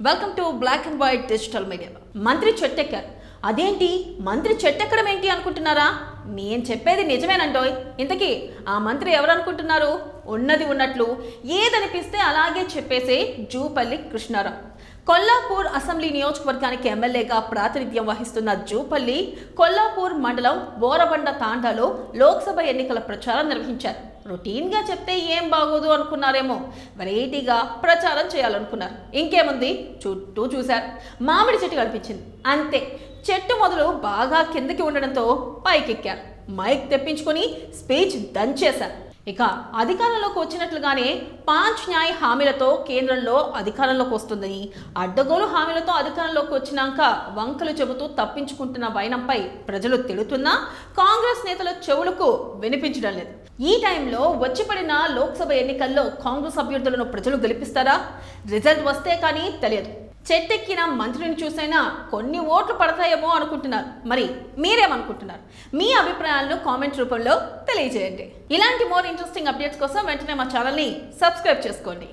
Welcome to black and white digital media. మంత్రి చెట్టెక్కారు. అదేంటి మంత్రి చెట్టెక్కడం ఏంటి అనుకుంటున్నారా? నేను చెప్పేది నిజమేనంటోయ్. ఇంతకీ ఆ మంత్రి ఎవరు అనుకుంటున్నారు? ఉన్నది ఉన్నట్లు ఏదనిపిస్తే అలాగే చెప్పేసే జూపల్లి కృష్ణారావు. కొల్లాపూర్ అసెంబ్లీ నియోజకవర్గానికి ఎమ్మెల్యేగా ప్రాతినిధ్యం వహిస్తున్న జూపల్లి కొల్లాపూర్ మండలం బోరబండ తాండాలో లోక్సభ ఎన్నికల ప్రచారం నిర్వహించారు. రొటీన్గా చెప్తే ఏం బాగోదు అనుకున్నారేమో, వెరైటీగా ప్రచారం చేయాలనుకున్నారు. ఇంకేముంది, చుట్టూ చూశారు, మామిడి చెట్టు కనిపించింది, అంతే. చెట్టు మొదలు బాగా కిందకి ఉండడంతో పైకెక్కారు. మైక్ తెప్పించుకొని స్పీచ్ దంచేశారు. ఇక అధికారంలోకి వచ్చినట్లుగానే 5 న్యాయ హామీలతో కేంద్రంలో అధికారంలోకి వస్తుందని, అడ్డగోలు హామీలతో అధికారంలోకి వచ్చినాక వంకలు చెబుతూ తప్పించుకుంటున్న వైనంపై ప్రజలు తిడుతున్నా కాంగ్రెస్ నేతల చెవులకు వినిపించడం లేదు. ఈ టైంలో వచ్చిపడిన లోక్సభ ఎన్నికల్లో కాంగ్రెస్ అభ్యర్థులను ప్రజలు గెలిపిస్తారా? రిజల్ట్ వస్తే కానీ తెలియదు. చెట్టెక్కిన మంత్రిని చూసైనా కొన్ని ఓట్లు పడతాయేమో అనుకుంటున్నారు. మరి మీరేమనుకుంటున్నారు? మీ అభిప్రాయాలను కామెంట్ రూపంలో తెలియజేయండి. ఇలాంటి మోర్ ఇంట్రెస్టింగ్ అప్డేట్స్ కోసం వెంటనే మా ఛానల్ని సబ్స్క్రైబ్ చేసుకోండి.